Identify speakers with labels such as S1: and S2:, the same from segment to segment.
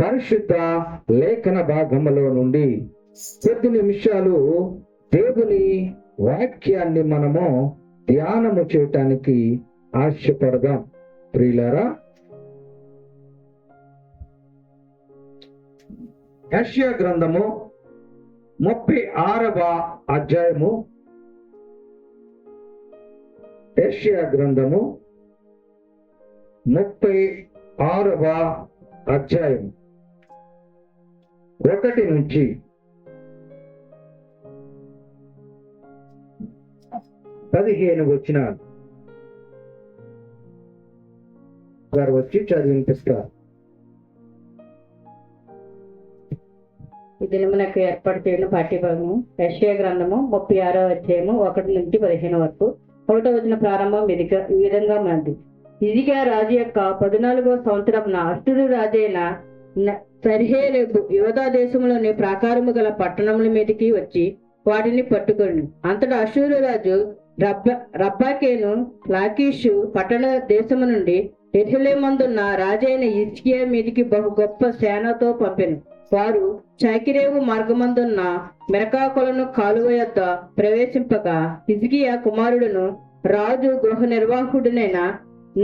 S1: పరిశుద్ధ లేఖన భాగములో నుండి కొద్ది నిమిషాలు దేవుని వాక్యాన్ని మనము ధ్యానము చేయటానికి ఆశపడదాం. ప్రియులారా, యెషయా గ్రంథము 36వ అధ్యాయము. యెషయా గ్రంథము 36వ అధ్యాయం 1 నుంచి 15 వచనాలు గారు వచ్చి చదివినిపిస్తారు.
S2: ఈ దినమునకు ఏర్పాటు చేయడం పాఠ్యభాగము యెషయా గ్రంథము 36వ అధ్యాయము 1 నుంచి 15 వరకు. 1వ వచన ప్రారంభం ఈ విధంగా ఉన్నది. హిజ్కియా రాజు యొక్క 14వ సంవత్సరమున అష్షూరు రాజైన సన్హెరీబు యూదా దేశంలోని ప్రాకారము గల పట్టణముల మీదకి వచ్చి వాటిని పట్టుకొని, అంతటా అష్షూరు రాజు రబ్బాకేను లాకీషు పట్టణ దేశము నుండి యెరూషలేమందున్న రాజైన హిజ్కియా మీదికి బహు గొప్ప సేనతో పంపెను. వారు చాకిరేవు మార్గమందున్న మెరకాకులను కాలువ యొద్ద ప్రవేశింపగా హిజ్కియా కుమారుడును రాజు గృహ నిర్వాహకుడునైన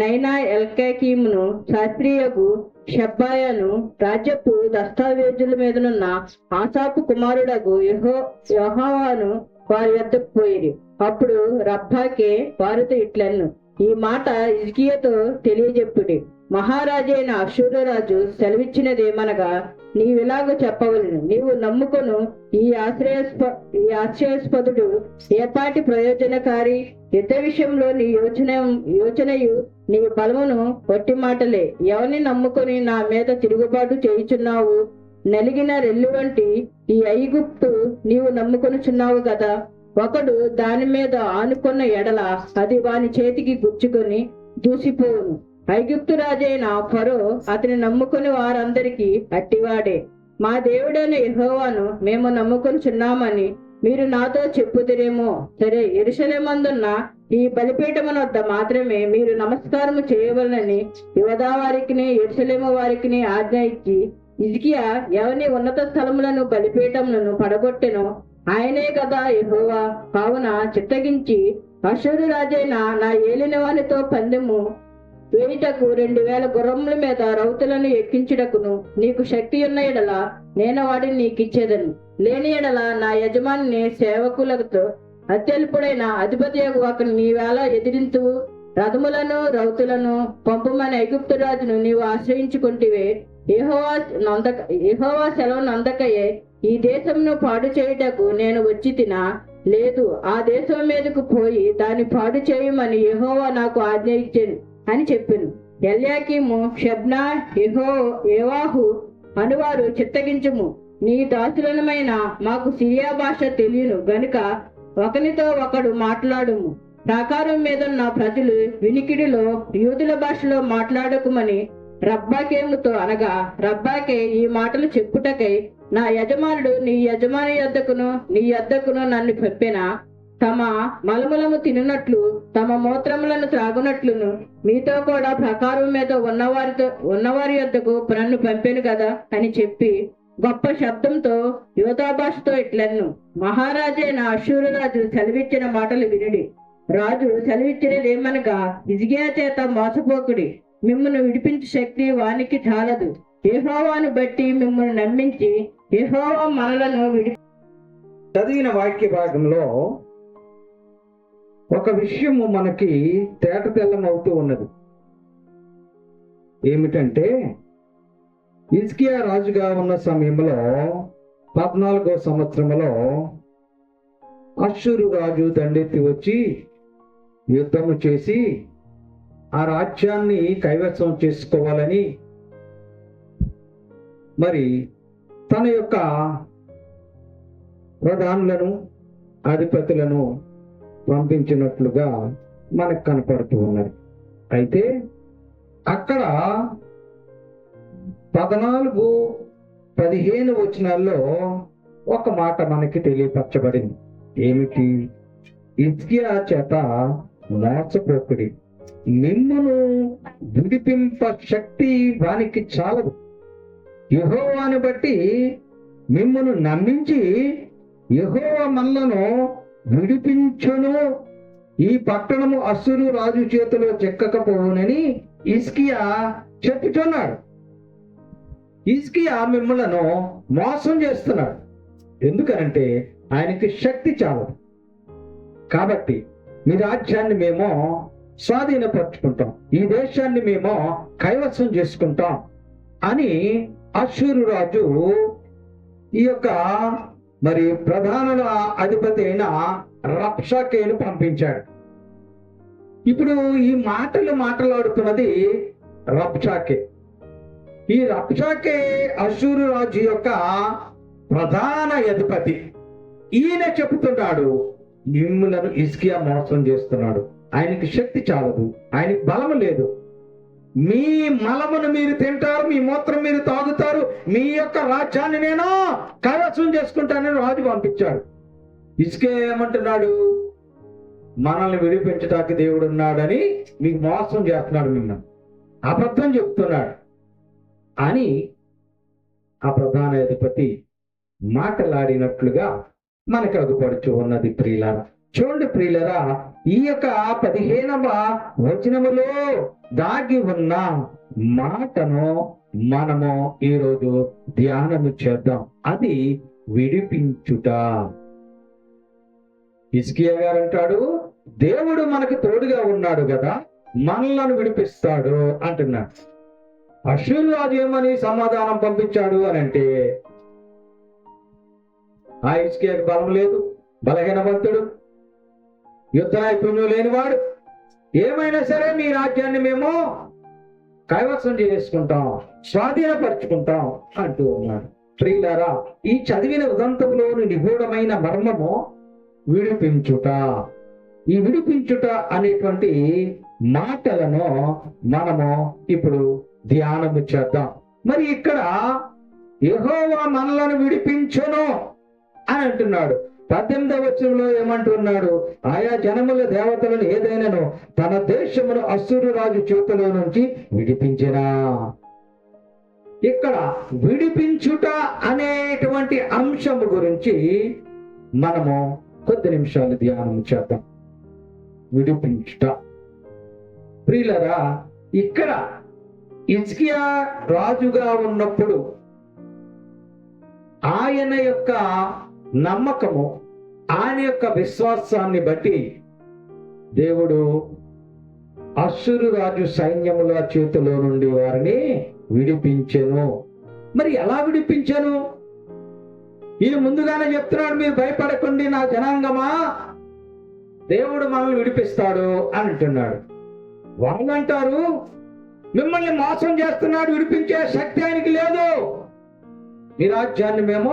S2: నైనా ఎల్కాకీమును శాస్త్రీయకు షబ్బాయను రాజ్యపు దస్తావేజుల మీదనున్న ఆసాపు కుమారుడగు యెహోవాను వారి వద్దకు పోయిరి. అప్పుడు రబ్బాకే వారితో ఇట్లన్ను, ఈ మాట హిజ్కియాతో తెలియజెప్పుడి. మహారాజైన అష్షూరు రాజు సెలవిచ్చినదేమనగా, నీవిలాగ చెప్పవలను, నీవు నమ్ముకొను ఈ ఆశ్రయాస్పదుడు ఏపాటి ప్రయోజనకారి, యుద్ధ విషయంలో నీ యోచనయు నీ బలమును వట్టి మాటలే. ఎవరిని నమ్ముకొని నా మీద తిరుగుబాటు చేయుచున్నావు? నలిగిన రెల్లు వంటి ఈ ఐగుప్తు నీవు నమ్ముకొనుచున్నావు కదా. ఒకడు దాని మీద ఆనుకున్న ఎడల అది వాని చేతికి గుచ్చుకొని దూసిపోవును. ఐగుప్తు రాజైన ఫరో అతని నమ్ముకుని వారందరికీ అట్టివాడే. మా దేవుడైన యెహోవాను మేము నమ్ముకొనుచున్నామని మీరు నాతో చెప్పుదురేమో. సరే, యెరూషలేమందున్న ఈ బలిపీఠమునొద్ద మాత్రమే మీరు నమస్కారము చేయవలనని యూదా వారికిని యెరూషలేము వారికిని ఆజ్ఞ ఇచ్చి, హిజ్కియా ఎవని ఉన్నత స్థలములను బలిపీఠములను పడగొట్టెనో ఆయనే కదా యెహోవా. కావున చిత్తగించి అష్షూరు రాజైన నా ఏలిన వానితో పందెము వేయుటకు 2000 గుర్రముల మీద రౌతులను ఎక్కించుటకును నీకు శక్తి ఉన్న ఎడల నేను వాడిని నీకిచ్చేదను. లేని ఎడల నా యజమాని సేవకులతో అత్యల్పుడైన అధిపతి ఒకని నీవేళ ఎదిరింతువు. రథములను రౌతులను పంపమని ఐగుప్తు రాజును నీవు ఆశ్రయించుకుంటివే. యెహోవా సెలవు నందకయే ఈ దేశమును పాడు చేయుటకు నేను వచ్చి తినా లేదు. ఆ దేశం మీదకు పోయి దాన్ని పాడు చేయమని యెహోవా నాకు ఆజ్ఞ ఇచ్చాను అని చెప్పాను. ఎల్యాకీము, షెబ్నా, యోవాహు అనువారు చిత్తగించుము, నీ దాసులమైన మాకు సిరియా భాష తెలియను గనుక ఒకనితో ఒకడు మాట్లాడుము. ప్రాకారం మీదున్న ప్రజలు వినికిడిలో యూదుల భాషలో మాట్లాడకుమని రబ్బాకేముతో అనగా, రబ్బాకే ఈ మాటలు చెప్పుటకై నా యజమానుడు నీ యజమాని యొద్దకును నన్ను పంపెనా? తమ మలములము తినునట్లు తమ మూత్రములను త్రాగునట్లును మీతో కూడా ప్రాకారం మీద ఉన్నవారి యొద్దకు నన్ను పంపెను కదా అని చెప్పి గొప్ప శబ్దంతో యూదా భాషతో ఇట్లన్ను, మహారాజైన అష్షూరు రాజు సెలవిచ్చిన మాటలు వినుడి. రాజు సెలవిచ్చినదేమనగా, హిజ్కియా చేత మోసపోకుడి, మిమ్మల్ని విడిపించే శక్తి వానికి చాలదు. యెహోవాను బట్టి మిమ్మల్ని నమ్మించి యెహోవా మనలను
S1: చదివిన వాక్య భాగంలో ఒక విషయము మనకి తేటతెల్లమవుతూ ఉన్నది. ఏమిటంటే, హిజ్కియా రాజుగా ఉన్న సమయంలో 14వ సంవత్సరంలో అష్షూరు రాజు దండెత్తి వచ్చి యుద్ధము చేసి ఆ రాజ్యాన్ని కైవసం చేసుకోవాలని మరి తన యొక్క ప్రధానులను అధిపతులను పంపించినట్లుగా మనకు కనపడుతూ ఉన్నది. అయితే అక్కడ 14-15 వచనాల్లో ఒక మాట మనకి తెలియపరచబడింది. ఏమిటి? హిజ్కియా చేత మోసపోకుడి, మిమ్మును విడిపింప శక్తి వానికి చాలదు. యెహోవాను బట్టి మిమ్మును నమ్మించి యెహోవా మనలను విడిపించును, ఈ పట్టణము అస్సురు రాజు చేతిలో చిక్కకపోవునని హిజ్కియా చెప్పుచున్నాడు. హిజ్కియా మిమ్మలను మోసం చేస్తున్నాడు. ఎందుకనంటే ఆయనకి శక్తి చాలదు. కాబట్టి మీ రాజ్యాన్ని మేము స్వాధీనపరుచుకుంటాం, ఈ దేశాన్ని మేము కైవసం చేసుకుంటాం అని అష్షూరు రాజు ఈ యొక్క మరి ప్రధానుల అధిపతి అయిన రబ్షాకేను పంపించాడు. ఇప్పుడు ఈ మాటలు మాట్లాడుతున్నది రబ్షాకే. ఈ రబ్షాకే అష్షూరు రాజు యొక్క ప్రధాన అధిపతి. ఈయన చెబుతున్నాడు, మిమ్ములను హిజ్కియా మోసం చేస్తున్నాడు, ఆయనకి శక్తి చాలదు, ఆయనకి బలము లేదు, మీ మలమును మీరు తింటారు, మీ మూత్రం మీరు తాగుతారు, మీ యొక్క రాజ్యాన్ని నేను కైవసం చేసుకుంటానని రాజు పంపించాడు. హిజ్కియా ఏమంటున్నాడు, మనల్ని విడిపించడానికి దేవుడు ఉన్నాడని మీకు మోసం చేస్తున్నాడు, మిమ్మల్ని అబద్ధం చెప్తున్నాడు అని ఆ ప్రధాన అధిపతి మాటలాడినట్లుగా మనకు అగుపడుచు ఉన్నది. ప్రియులారా, చూడండి ప్రియులారా, ఈ యొక్క 15వ వచనములో దాగి ఉన్న మాటను మనము ఈరోజు ధ్యానము చేద్దాం. అది విడిపించుట. హిజ్కియా గారు అంటాడు, దేవుడు మనకు తోడుగా ఉన్నాడు కదా, మనలను విడిపిస్తాడు అంటున్నాడు. అష్షూరు రాజు ఏమని సమాధానం పంపించాడు అని అంటే, ఆ హిజ్కియాకి బలం లేదు, బలహీనవంతుడు, యుద్ధ నైపుణ్యం లేనివాడు, ఏమైనా సరే మీ రాజ్యాన్ని మేము కైవసం చేసుకుంటాం, స్వాధీనపరుచుకుంటాం అంటూ ఉన్నాడు. ప్రియులారా, ఈ చదివిన ఉదంతంలోని నిగూఢమైన మర్మము విడిపించుట. ఈ విడిపించుట అనేటువంటి మాటలను మనము ఇప్పుడు ధ్యానము చేద్దాం. మరి ఇక్కడ యెహోవా మనలను విడిపించును అని అంటున్నాడు. 18వ వచనంలో ఏమంటున్నాడు, ఆయా జనముల దేవతలను ఏదైనాను తన దేశమును అష్షూరు రాజు చేతిలో నుంచి విడిపించినా. ఇక్కడ విడిపించుట అనేటువంటి అంశము గురించి మనము కొద్ది నిమిషాలు ధ్యానం చేద్దాం. విడిపించుట. ప్రియులారా, ఇక్కడ హిజ్కియా రాజుగా ఉన్నప్పుడు ఆయన యొక్క నమ్మకము, ఆయన యొక్క విశ్వాసాన్ని బట్టి దేవుడు అష్షూరు రాజు సైన్యముల చేతిలో నుండి వారిని విడిపించెను. మరి ఎలా విడిపించెను? ఈయన ముందుగానే చెప్తున్నాడు, మీరు భయపడకండి నా జనాంగమా, దేవుడు మనల్ని విడిపిస్తాడు అని అంటున్నాడు. వాళ్ళు అంటారు, మిమ్మల్ని మోసం చేస్తున్నాడు, విడిపించే శక్తి ఆయనకి లేదు, మీ రాజ్యాన్ని మేము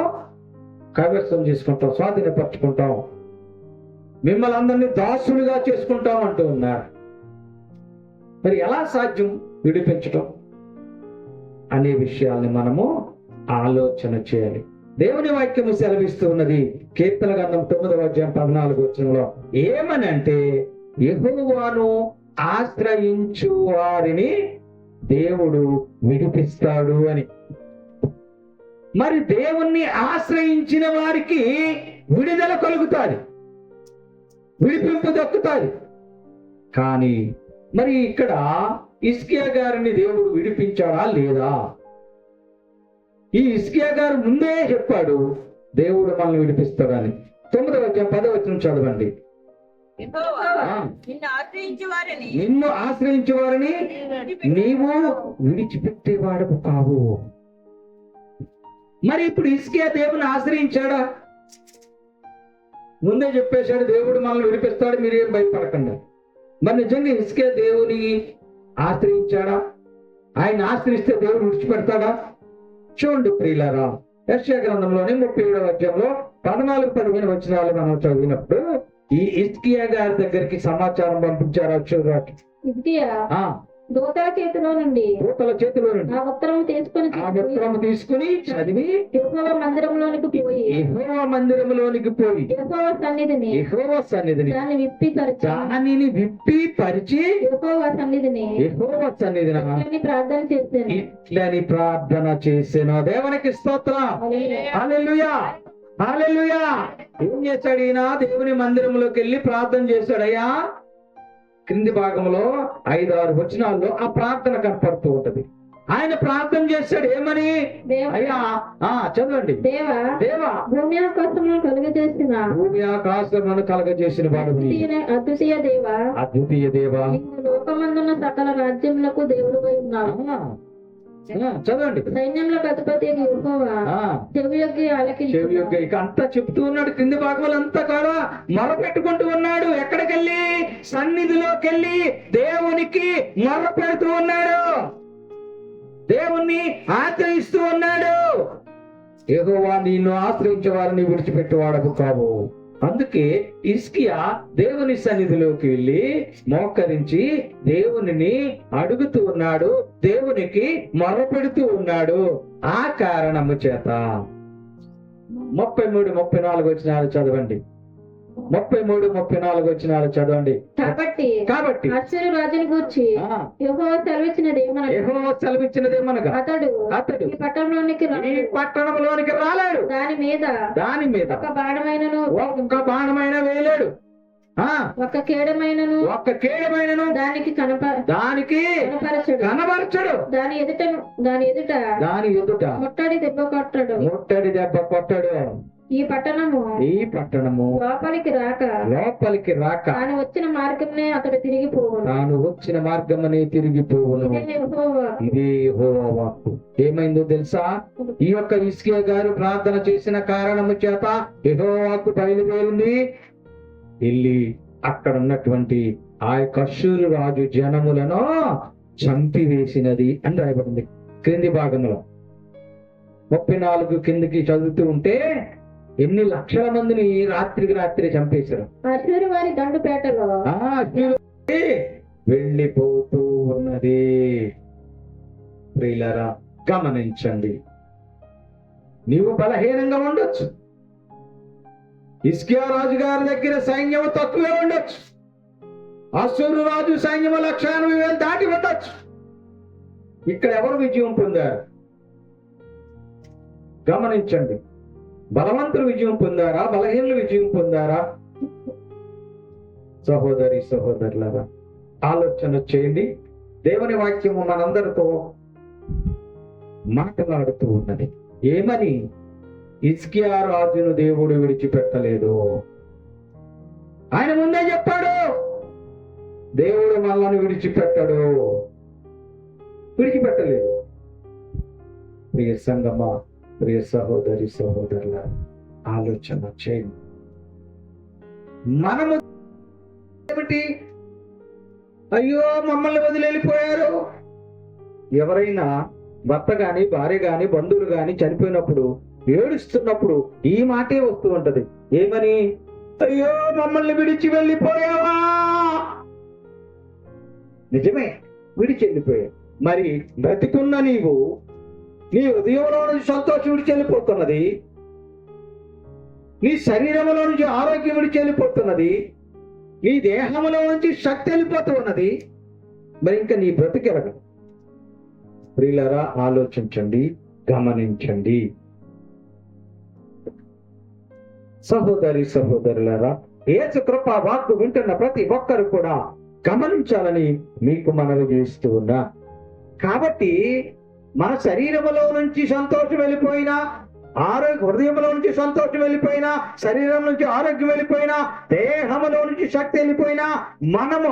S1: కైవసం చేసుకుంటాం, స్వాధీనపరుచుకుంటాం, మిమ్మల్ని అందరినీ దాసులుగా చేసుకుంటాం అంటూ ఉన్నారు. మరి ఎలా సాధ్యం విడిపించటం అనే విషయాల్ని మనము ఆలోచన చేయాలి. దేవుని వాక్యము సెలవిస్తూ ఉన్నది కీర్తన గ్రంథం 9వ అధ్యాయం 14వ వచనంలో ఏమనంటే, యెహోవాను ఆశ్రయించు వారిని దేవుడు విడిపిస్తాడు అని. మరి దేవుణ్ణి ఆశ్రయించిన వారికి విడుదల కలుగుతాది, విడిపింపు దక్కుతాది. కానీ మరి ఇక్కడ హిజ్కియా గారిని దేవుడు విడిపించాడా లేదా? ఈ హిజ్కియా గారు ముందే చెప్పాడు దేవుడు మనల్ని విడిపిస్తాడని. 9వ అధ్యాయం 10వ వచనం చదవండి. నిన్ను ఆశ్రయించే వారిని నీవు విడిచిపెట్టేవాడు కావు. మరి ఇప్పుడు హిజ్కియా దేవుని ఆశ్రయించాడా? ముందే చెప్పేశాడు దేవుడు మనల్ని విడిపిస్తాడు, మీరేం భయపడకండి. మరి నిజంగా హిజ్కియా దేవుని ఆశ్రయించాడా? ఆయన ఆశ్రయిస్తే దేవుడు విడిచిపెడతాడా? చూడండి ప్రియులారా, యెషయా గ్రంథంలోని 37వ అధ్యాయంలో 14-15 వచనాలు మనం చదివినప్పుడు ఈ హిజ్కియా గారి దగ్గరికి సమాచారం పంపించారు అష్షూరు రాజు.
S2: హిజ్కియా
S3: దూతల చేతిలో నుండి
S1: దూతల చేతిలో నుండి
S3: ఆ ఉత్తరం తీసుకొని
S1: ఆ ఉత్తరం తీసుకుని చదివి
S3: యెహోవా మందిరంలోనికి పోయి
S1: యెహోవా మందిరంలోనికి పోయి
S3: యెహోవా సన్నిధిని
S1: యెహోవా సన్నిధిని
S3: దాన్ని విప్పి పరిచి
S1: దానిని విప్పి పరిచి
S3: యెహోవా సన్నిధిని
S1: యెహోవా సన్నిధిన
S3: ఇట్లని ప్రార్థన చేశాను.
S1: ఇట్లని ప్రార్థన చేసెను. దేవునికి స్తోత్రం. హల్లెలూయా, హల్లెలూయా. ఏం చేశాడు ఈయన? దేవుని మందిరంలోకి వెళ్ళి ప్రార్థన చేశాడు. అయ్యా, క్రింది భాగంలో 5-6 వచనాల్లో ఆ ప్రార్థన కనపడుతూ ఉంటది. ఆయన ప్రార్థన చేశాడు ఏమని?
S3: దేవా,
S1: అయ్యా చదవండి.
S3: దేవా
S1: దేవా,
S3: భూమి ఆకాశములను కలుగజేసిన
S1: భూమి ఆకాశములను కలగజేసిన వాడు
S3: అద్వితీయ దేవా,
S1: అద్వితీయ దేవా,
S3: నీవు లోకమందున్న సకల రాజ్యములకు దేవుడువై ఉన్నావు.
S1: చదవండి.
S3: సైన్యములకు అధిపతి యెహోవా చెవి యొగ్గి ఆలకించు.
S1: చెవి యొక్క ఇక అంతా చెప్తూ ఉన్నాడు. కింది భాగంలో అంతా కూడా మొర పెట్టుకుంటూ ఉన్నాడు. ఎక్కడికెళ్ళి? సన్నిధిలోకి వెళ్ళి దేవునికి మొర పెడుతూ ఉన్నాడు. దేవుణ్ణి ఆశ్రయిస్తూ ఉన్నాడు. యెహోవా నిన్ను ఆశ్రయించే వారిని విడిచిపెట్టేవాడవు కావు. అందుకే హిజ్కియా దేవుని సన్నిధిలోకి వెళ్ళి మోకరించి దేవునిని అడుగుతూ ఉన్నాడు, దేవునికి మొరపెడుతూ ఉన్నాడు. ఆ కారణము చేత 33-34 వచనాలు చదవండి. 33-34 వచనాలు చదవండి.
S3: కాబట్టి అశ్షూరు రాజుని గూర్చి యెహోవా సెలవిచ్చినదేమనగా అతడు ఈ పట్టణంలోనికి రాలేడు. దాని మీద ఒక బాణమైన వేయలేడు, ఒక కేడమైనను దానికి కనబరచడు. దాని ఎదుట ముట్టడి దెబ్బ కొట్టడు. ఈ పట్టణము లోపలికి రాక తాను వచ్చిన మార్గంనే అతడు తిరిగిపోవును. ఇదే యెహోవా వాక్కు. ఏమైందో తెలుసా? ఈ యొక్క హిజ్కియా గారు ప్రార్థన చేసిన కారణము చేత యెహోవా వాక్కు బయలుదేరింది. వెళ్ళి అక్కడ ఉన్నటువంటి ఆ యొక్క అష్షూరు రాజు జనములను చంపివేసినది అని రాయబడింది క్రింది భాగంలో. 34 కిందికి చదువుతూ ఉంటే ఎన్ని లక్షల మందిని రాత్రికి రాత్రి చంపేశారు. అశ్షూరు వారి దండుపేటలో
S1: వెళ్ళిపోతూ ఉన్నది. ప్రియులారా, గమనించండి. నీవు బలహీనంగా ఉండొచ్చు. హిజ్కియా రాజు గారి దగ్గర సైన్యం తక్కువే ఉండొచ్చు. అశ్షూరు రాజు సైన్యం 180,000 దాటి ఉండొచ్చు. ఇక్కడ ఎవరు విజయం పొందారు? గమనించండి. బలవంతులు విజయం పొందారా? బలహీనులు విజయం పొందారా? సహోదరి సహోదరులారా, ఆలోచన చేయండి. దేవుని వాక్యము మనందరితో మాట్లాడుతూ ఉన్నది. ఏమని? హిజ్కియా రాజును దేవుడు విడిచిపెట్టలేదు. ఆయన ముందే చెప్పాడు, దేవుడు మనల్ని విడిచిపెట్టలేదు. ప్రియ సంగమా, ప్రియ సహోదరి సహోదరుల, ఆలోచన చేయండి. మనము ఏమిటి? అయ్యో మమ్మల్ని వదిలి వెళ్ళిపోయారు. ఎవరైనా భర్త గాని భార్య గాని బంధువులు గాని చనిపోయినప్పుడు ఏడుస్తున్నప్పుడు ఈ మాటే వస్తూ ఉంటది. ఏమని? అయ్యో మమ్మల్ని విడిచి వెళ్ళిపోయావా. నిజమే, విడిచి వెళ్ళిపోయావు. మరి బ్రతికున్న నీవు, నీ హృదయంలో నుంచి సంతోషం విడిచి వెళ్ళిపోతున్నది, నీ శరీరంలో నుంచి ఆరోగ్యం విడిచి వెళ్ళిపోతున్నది, నీ దేహంలో నుంచి శక్తి వెళ్ళిపోతూ ఉన్నది. మరి ఇంకా నీ బ్రతికెలగ. ప్రియులారా, ఆలోచించండి, గమనించండి. సహోదరి సహోదరులారా, యేసు కృపా వాక్కు వింటున్న ప్రతి ఒక్కరు కూడా గమనించాలని మీకు మనవి చేస్తూ ఉన్నా. కాబట్టి మన శరీరంలో నుంచి సంతోషం వెళ్ళిపోయినా, హృదయంలో నుంచి సంతోషం వెళ్ళిపోయినా, శరీరం నుంచి ఆరోగ్యం వెళ్ళిపోయినా, దేహంలో నుంచి శక్తి వెళ్ళిపోయినా, మనము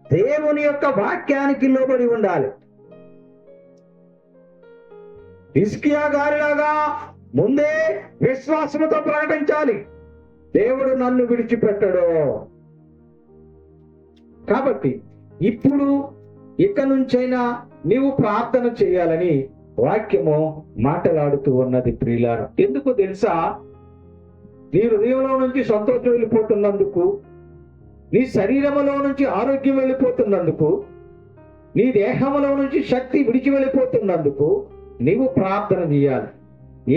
S1: దేవుని యొక్క వాక్యానికి లోబడి ఉండాలి. హిజ్కియా గారిలాగా ముందే విశ్వాసముతో ప్రకటించాలి, దేవుడు నన్ను విడిచిపెట్టడు. కాబట్టి ఇప్పుడు ఇక నుంచైనా నీవు ప్రార్థన చేయాలని వాక్యము మాట్లాడుతూ ఉన్నది. ప్రియులారా, ఎందుకు తెలుసా? నీ హృదయంలో నుంచి సంతోషం వెళ్ళిపోతున్నందుకు, నీ శరీరంలో నుంచి ఆరోగ్యం వెళ్ళిపోతున్నందుకు,
S3: నీ దేహంలో నుంచి శక్తి విడిచి వెళ్ళిపోతున్నందుకు నీవు ప్రార్థన చేయాలి.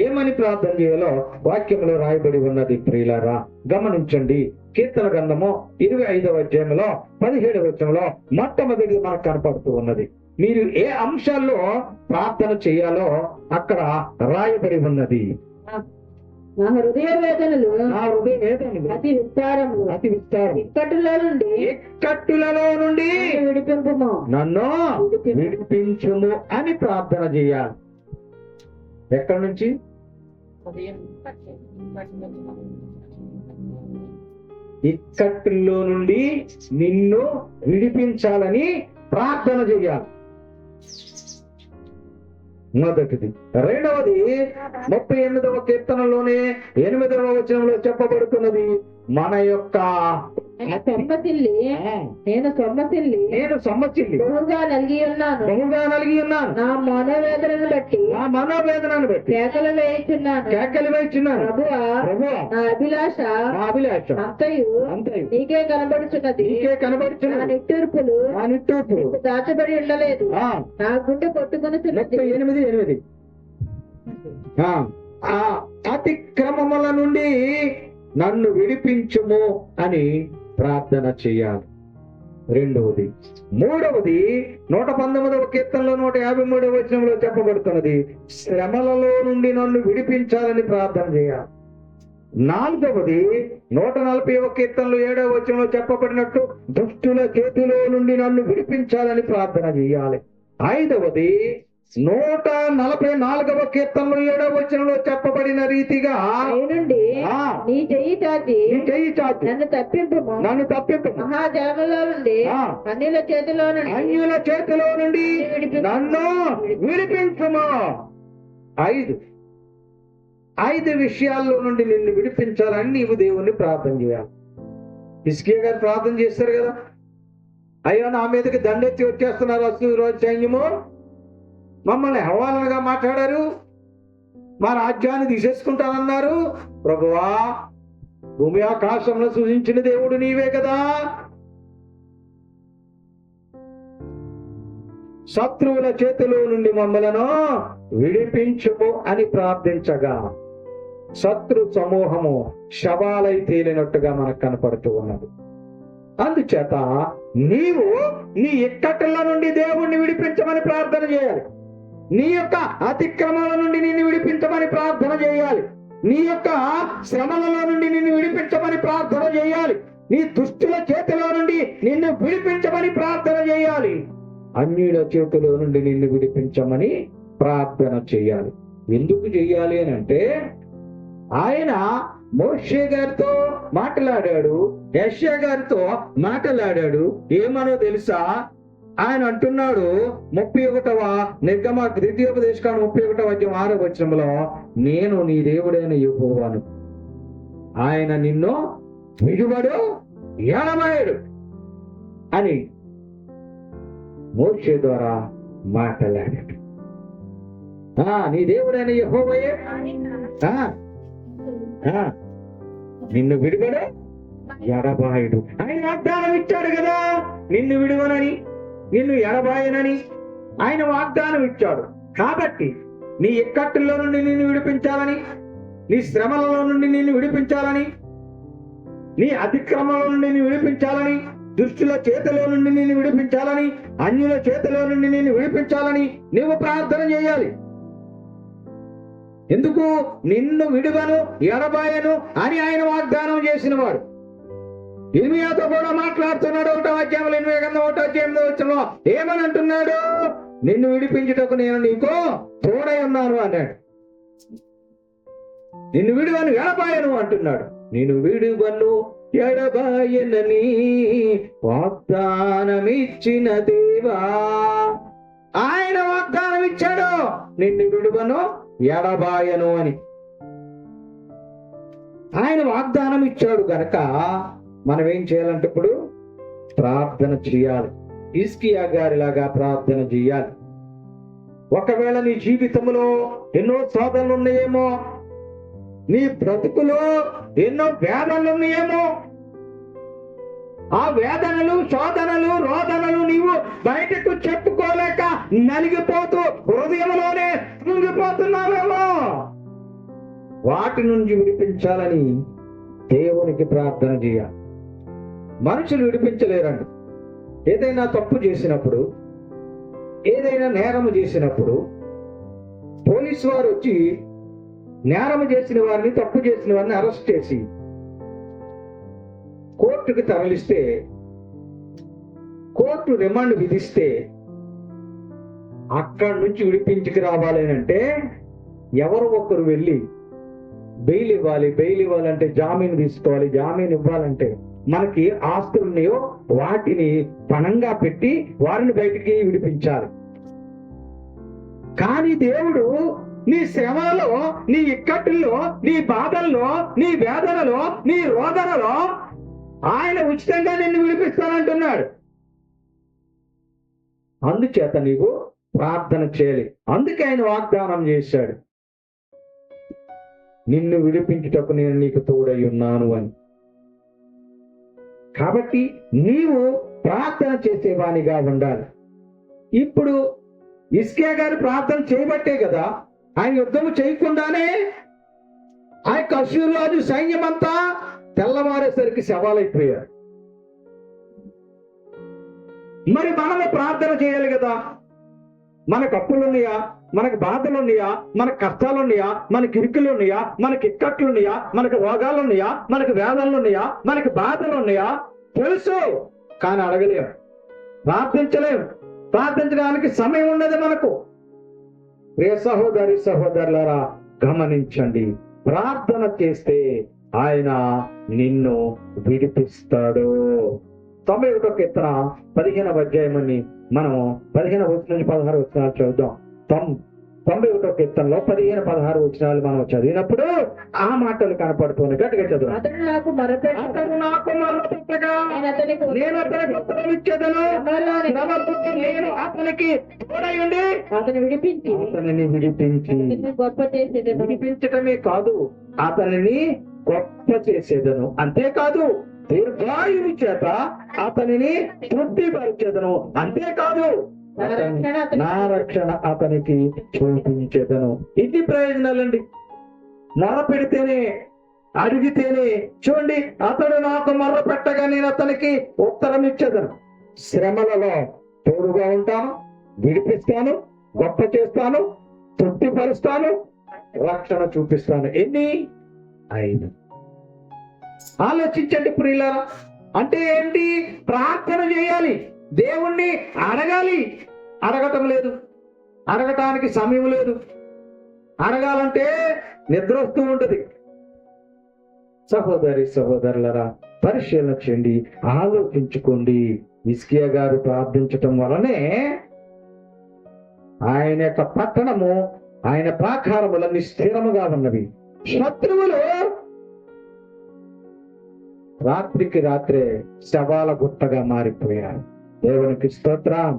S3: ఏమని ప్రార్థన చేయాలో వాక్యంలో రాయబడి ఉన్నది ప్రియులారా, గమనించండి. కీర్తన గ్రంథము 25వ అధ్యాయంలో 17వ వచనంలో మొట్టమొదటి మనకు కనపడుతూ ఉన్నది. మీరు ఏ అంశాల్లో ప్రార్థన చేయాలో అక్కడ రాయబడి ఉన్నది.
S2: నా హృదయ వేదనలు
S3: నా హృదయ వేదనలు
S2: అతి విస్తారము,
S3: అతి విస్తారం,
S2: ఇక్కట్టులలో నుండి విడిపింపుము,
S3: నన్ను విడిపించుము అని ప్రార్థన చేయాలి. ఎక్కడి నుంచి? ఇక్కట్టుల్లో నుండి నిన్ను విడిపించాలని ప్రార్థన చేయాలి. మొదటిది. రెండవది 38వ కీర్తనలోనే 8వ వచనంలో చెప్పబడుతున్నది, మన యొక్క
S2: సొమ్మసిల్లి నేను సొమ్మసిల్లి బహుగా నలిగి ఉన్నాను, నా మనోవేదనను బట్టి కేకలు వేయించున్నాను. ప్రభువా, నా అభిలాష అంతయు నీకే కనబడుచున్నది. నా నిట్టూర్పులు దాచబడి ఉండలేదు, నా గుండె కొట్టుకొనుచున్నది.
S3: 8 అతిక్రమముల నుండి నన్ను విడిపించుము అని ప్రార్థన చేయాలి. రెండవది. మూడవది 119వ కీర్తనలో 153వ వచనంలో చెప్పబడుతున్నది, శ్రమలలో నుండి నన్ను విడిపించాలని ప్రార్థన చేయాలి. నాలుగవది 140వ కీర్తనలో 7వ వచనంలో చెప్పబడినట్టు దుష్టుల చేతిలో నుండి నన్ను విడిపించాలని ప్రార్థన చేయాలి. ఐదవది 144వ కీర్తనలో 7వ వచనంలో చెప్పబడిన రీతిగా
S2: నీ చెయ్యి చాచి నన్ను తప్పింపు, మహాజాములో నుండి అన్యుల చేతిలో నుండి
S3: నన్ను విడిపించుము. ఐదు విషయాల్లో నుండి నిన్ను విడిపించాలని నీవు దేవుణ్ణి ప్రార్థన చేయాలి. హిజ్కియా గారు ప్రార్థన చేస్తారు కదా, అయ్యో నా మీదకి దండెత్తి వచ్చేస్తున్నారు అశ్షూరు సైన్యము, మమ్మల్ని హవాలనగా మాట్లాడారు, మా రాజ్యాన్ని తీసేసుకుంటానన్నారు. ప్రభువా, భూమి ఆకాశంలో సృజించిన దేవుడు నీవే కదా, శత్రువుల చేతిలో నుండి మమ్మలను విడిపించుము అని ప్రార్థించగా శత్రు సమూహము శవాలై తేలినట్టుగా మనకు కనపడుతూ ఉన్నది. అందుచేత నీవు నీ ఇక్కట్ల నుండి దేవుణ్ణి విడిపించమని ప్రార్థన చేయాలి. నీ యొక్క అతిక్రమాల నుండి నిన్ను విడిపించమని ప్రార్థన చేయాలి. నీ యొక్క శ్రమలలో నుండి నిన్ను విడిపించమని ప్రార్థన చేయాలి. నీ దుష్టుల చేతిలో నుండి నిన్ను విడిపించమని ప్రార్థన చేయాలి. అన్యుల చేతిలో నుండి నిన్ను విడిపించమని ప్రార్థన చేయాలి. ఎందుకు చేయాలి అని అంటే, ఆయన మోషే గారితో మాట్లాడాడు, యెషయా గారితో మాట్లాడాడు. ఏమనో తెలుసా? ఆయన అంటున్నాడు 31వ నిర్గమ ద్వితీయోపదేశకాండం 31వ అధ్యాయం 6వ వచనంలో, నేను నీ దేవుడైన యెహోవాను, ఆయన నిన్ను విడువడు ఎడబాయడు అని మోషే ద్వారా మాట్లాడాడు. నీ దేవుడైన యెహోవాయే నిన్ను విడువడు ఎడబాయుడు. ఆయన వాగ్దానం ఇచ్చాడు కదా, నిన్ను విడువనని, నిన్ను ఎడబాయనని ఆయన వాగ్దానం ఇచ్చాడు. కాబట్టి నీ ఇక్కట్టుల్లో నుండి నిన్ను విడిపించాలని, నీ శ్రమలలో నుండి నిన్ను విడిపించాలని, నీ అతిక్రమంలో నుండి నిన్ను విడిపించాలని, దుష్టుల చేతిలో నుండి నిన్ను విడిపించాలని, అన్యుల చేతిలో నుండి నిన్ను విడిపించాలని నీవు ప్రార్థన చేయాలి. ఎందుకు? నిన్ను విడువను ఎడబాయను అని ఆయన వాగ్దానం చేసిన వాడు. ఇర్మియాతో కూడా మాట్లాడుతున్నాడు. 1వ అధ్యాయంలో 1 అధ్యాయంలో వచ్చిన ఏమని అంటున్నాడు? నిన్ను విడిపించుటకు నేను నీకు తోడై ఉన్నాను అన్నాడు. నిన్ను విడువను ఎడబాయను అంటున్నాడు. నేను విడువను ఎడబాయనని వాగ్దానమిచ్చిన దేవా, ఆయన వాగ్దానం ఇచ్చాడు, నిన్ను విడువను ఎడబాయను అని ఆయన వాగ్దానం ఇచ్చాడు గనక మనం ఏం చేయాలంటే ఇప్పుడు ప్రార్థన చేయాలి. హిజ్కియా గారిలాగా ప్రార్థన చేయాలి. ఒకవేళ నీ జీవితంలో ఎన్నో శోధనలు ఉన్నాయేమో, నీ బ్రతుకులో ఎన్నో వేదనలు ఉన్నాయేమో, ఆ వేదనలు, శోధనలు, రోదనలు నీవు బయటకు చెప్పుకో.
S1: వాటి నుంచి విడిపించాలని దేవునికి ప్రార్థన చేయాలి. మనుషులు విడిపించలేరండి. ఏదైనా తప్పు చేసినప్పుడు, ఏదైనా నేరము చేసినప్పుడు పోలీసు వారు వచ్చి నేరము చేసిన వారిని, తప్పు చేసిన వారిని అరెస్ట్ చేసి కోర్టుకి తరలిస్తే, కోర్టు రిమాండ్ విధిస్తే అక్కడి నుంచి విడిపించుకు రావాలి అంటే ఎవరు ఒకరు వెళ్ళి బెయిల్ ఇవ్వాలి. బెయిల్ ఇవ్వాలంటే జామీన్ తీసుకోవాలి. జామీన్ ఇవ్వాలంటే మనకి ఆస్తులు ఉన్నాయో వాటిని పణంగా పెట్టి వారిని బయటికి విడిపించాలి. కానీ దేవుడు నీ శ్రమలలో, నీ ఇక్కట్టుల్లో, నీ బాధల్లో, నీ వేదనలో, నీ రోదనలో ఆయన ఉచితంగా నిన్ను విడిపిస్తానంటున్నాడు. అందుచేత నీవు ప్రార్థన చేయాలి. అందుకే ఆయన వాగ్దానం చేశాడు, నిన్ను విడిపించుటకు నేను నీకు తోడై ఉన్నాను అని. కాబట్టి నీవు ప్రార్థన చేసేవానిగా ఉండాలి. ఇప్పుడు హిజ్కియా గారు ప్రార్థన చేయబట్టే కదా ఆయన యుద్ధము చేయకుండానే ఆ యొక్క అష్షూరు రాజు సైన్యం అంతా తెల్లవారేసరికి శవాలైపోయారు. మరి మనము ప్రార్థన చేయాలి కదా. మనకు అప్పులున్నాయా, మనకు బాధలు ఉన్నాయా, మనకు కష్టాలు ఉన్నాయా, మనకి ఇరుకులు ఉన్నాయా, మనకి ఇక్కట్లు ఉన్నాయా, మనకు రోగాలు ఉన్నాయా, మనకు వేదనలు ఉన్నాయా, మనకు బాధలు ఉన్నాయా తెలుసు, కానీ అడగలేం, ప్రార్థించలేం. ప్రార్థించడానికి సమయం ఉండదు మనకు. ప్రియ సహోదరి సహోదరులారా, గమనించండి, ప్రార్థన చేస్తే ఆయన నిన్ను విడిపిస్తాడు. 91వ కీర్తన 15వ అధ్యాయమని మనం 15 వచనం నుంచి 16 వచనాలు చదువుదాం. 91వ కీర్తనలో 15, 16 వచనాలు మనం చదివినప్పుడు ఆ మాటలు కనపడుతున్నాయి. గట్టిగా చదువు.
S2: అతడు నాకు మొరపెట్టగా
S1: నేను అతనికి ఉత్తరం ఇచ్చేదను, నేను అతనికి తోడై ఉండి
S2: అతను విడిపించి
S1: అతనిని విడిపించి
S2: గొప్ప చేసేదను.
S1: విడిపించటమే కాదు, అతనిని గొప్ప చేసేదను. అంతేకాదు, దీర్ఘాయువు చేత అతనిని తృప్తిపరిచేదను. అంతేకాదు, నా రక్షణ అతనికి చూపించేదను. ఇది ప్రయోజనాలండి. మొర పెడితేనే, అడిగితేనే. చూడండి, అతడు నాకు మొర్ర పెట్టగా నేను అతనికి ఉత్తరం ఇచ్చేదను. శ్రమలలో తోడుగా ఉంటాను, విడిపిస్తాను, గొప్ప చేస్తాను, తృప్తిపరుస్తాను, రక్షణ చూపిస్తాను. ఎన్ని? 5. ఆలోచించండి ప్రియులారా. అంటే ఏంటి? ప్రార్థన చేయాలి, దేవుణ్ణి అడగాలి. అడగటం లేదు, అడగటానికి సమయం లేదు. అడగాలంటే నిద్ర వస్తూ ఉంటది. సహోదరి సహోదరులరా, పరిశీలన చేయండి, ఆలోచించుకోండి. హిజ్కియా గారు ప్రార్థించటం వలనే ఆయన యొక్క పట్టణము, ఆయన ప్రాకారములన్నీ స్థిరముగా ఉన్నవి. శత్రువులు రాత్రికి రాత్రే శవాల గుట్టగా మారిపోయారు. దేవునికి స్తోత్రం.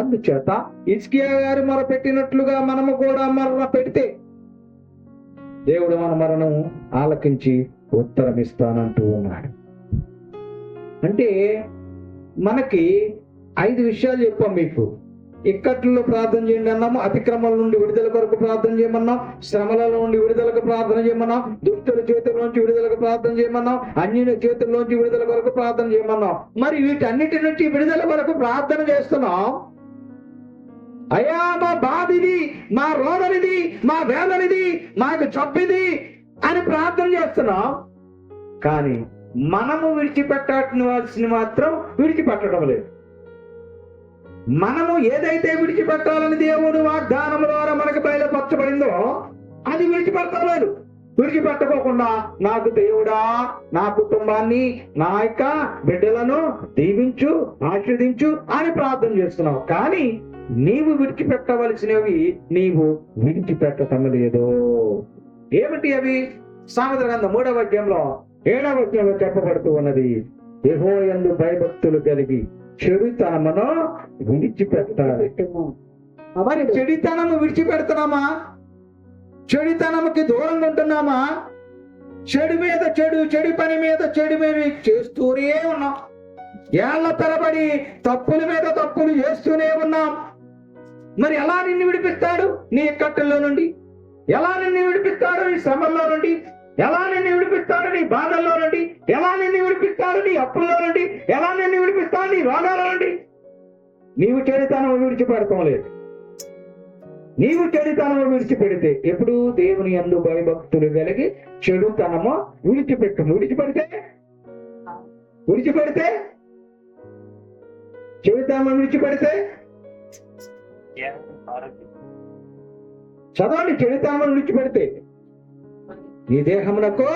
S1: అందుచేత హిజ్కియా గారు మొర పెట్టినట్లుగా మనము కూడా మరణ పెడితే దేవుడు మన మరణం ఆలకించి ఉత్తరం ఇస్తానంటూ ఉన్నాడు. అంటే మనకి 5 విషయాలు చెప్పాం మీకు. ఇక్కట్లో ప్రార్థన చేయండి అన్నాము, అతిక్రమాల నుండి విడుదల కొరకు ప్రార్థన చేయమన్నాం, శ్రమల నుండి విడుదలకు ప్రార్థన చేయమన్నాం, దుష్టుల చేతుల నుంచి విడుదలకు ప్రార్థన చేయమన్నాం, అన్యుల చేతుల నుంచి విడుదల కొరకు ప్రార్థన చేయమన్నాం. మరి వీటన్నిటి నుంచి విడుదల కొరకు ప్రార్థన చేస్తున్నాం. అయ్యా, మా బాధిది, మా రోదనిది, మా వేదనిది, మాకు చప్పిది అని ప్రార్థన చేస్తున్నాం. కానీ మనము విడిచిపెట్టాల్సిన మాత్రం విడిచిపెట్టడం లేదు. మనము ఏదైతే విడిచిపెట్టాలని దేవుడు వాగ్దానం ద్వారా మనకు బయలుపరచబడిందో అది విడిచిపెట్టలేదు. విడిచిపెట్టుకోకుండా నాకు దేవుడా నా కుటుంబాన్ని, నా యొక్క బిడ్డలను దీవించు, ఆశీర్వదించు అని ప్రార్థన చేస్తున్నావు. కానీ నీవు విడిచిపెట్టవలసినవి నీవు విడిచిపెట్టడం లేదు. ఏమిటి అవి? సామెతల గ్రంథం 3వ అధ్యాయంలో 7వ వచనంలో చెప్పబడుతూ ఉన్నది, యెహోవాయందు భయభక్తులు కలిగి చెడుతనమును విడిచిపెట్టాలి. మరి చెడుతనము విడిచిపెడుతున్నామా? చెడుతనముకి దూరంగా ఉంటున్నామా? చెడు మీద చెడు, చెడు పని మీద చెడు మీద చేస్తూనే ఉన్నాం. ఏళ్ల తరబడి తప్పుల మీద తప్పులు చేస్తూనే ఉన్నాం. మరి ఎలా నిన్ను విడిపిస్తాడు నీ కట్టుల్లో నుండి? ఎలా నిన్ను విడిపిస్తాడు నీ శ్రమల్లో నుండి? ఎలా నిన్ను విడిపిస్తాడు నీ బాధల్లో నుండి? ఎలా నిన్ను విడిపిస్తాడు నీ అప్పుల్లో నుండి? ఎలా నిన్ను విడిపిస్తాడు నీ రోగాల నుండి? నీవు చెడుతనం విడిచిపెడతాం లేదు. నీవు చెడుతనము విడిచిపెడితే, ఎప్పుడు దేవుని యందు భయభక్తులు కలిగి చెడుతనము విడిచిపెట్టు. విడిచిపెడితే చెడుతనము విడిచిపెడితే చదవండి, చెడుతనము విడిచిపెడితే నీ దేహమునకు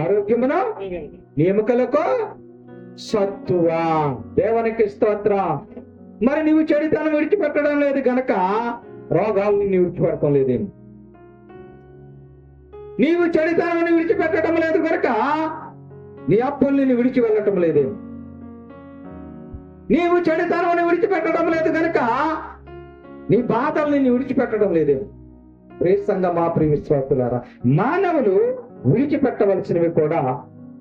S1: ఆరోగ్యమును, నీ ఎముకలకు సత్తువా. దేవునికి స్తోత్రం. మరి నీవు చెడుతనం విడిచిపెట్టడం లేదు గనక రోగాలు నిన్ను విడిచిపెట్టడం లేదేమి? నీవు చెడుతనం విడిచిపెట్టడం లేదు కనుక నీ అప్పులు నిన్ను విడిచి వెళ్ళటం లేదేమి? నీవు చెడుతనం విడిచిపెట్టడం లేదు కనుక నీ బాధలు నిన్ను విడిచిపెట్టడం లేదేమి? ప్రేసంగా మా ప్రియ విశ్వాసులారా, మానవులు విడిచిపెట్టవలసినవి కూడా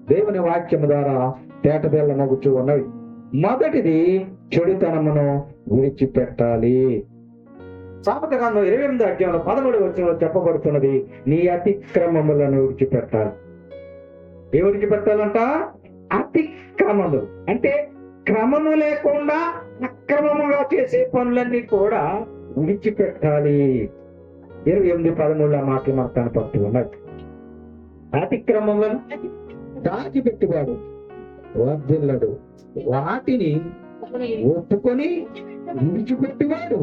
S1: దేవుని వాక్యము ద్వారా తేటతెల్ల మగుచూ ఉన్నవి. మొదటిది చెడుతనమును విడిచిపెట్టాలి. సామెత గ్రంథం 28వ అధ్యాయంలో 13వ వచనంలో చెప్పబడుతున్నది, నీ అతిక్రమములను విడిచిపెట్టాలి. ఏ విడిచిపెట్టాలంట? అతిక్రమములు అంటే క్రమము లేకుండా అక్రమముగా చేసే పనులన్నీ కూడా విడిచిపెట్టాలి. 28:13 మాటలు మనకు కనపడుతూ ఉన్నాయి. అతిక్రమములను దాచిపెట్టువాడు వర్ధిల్లడు, వాటిని ఒప్పుకొని విడిచిపెట్టువాడు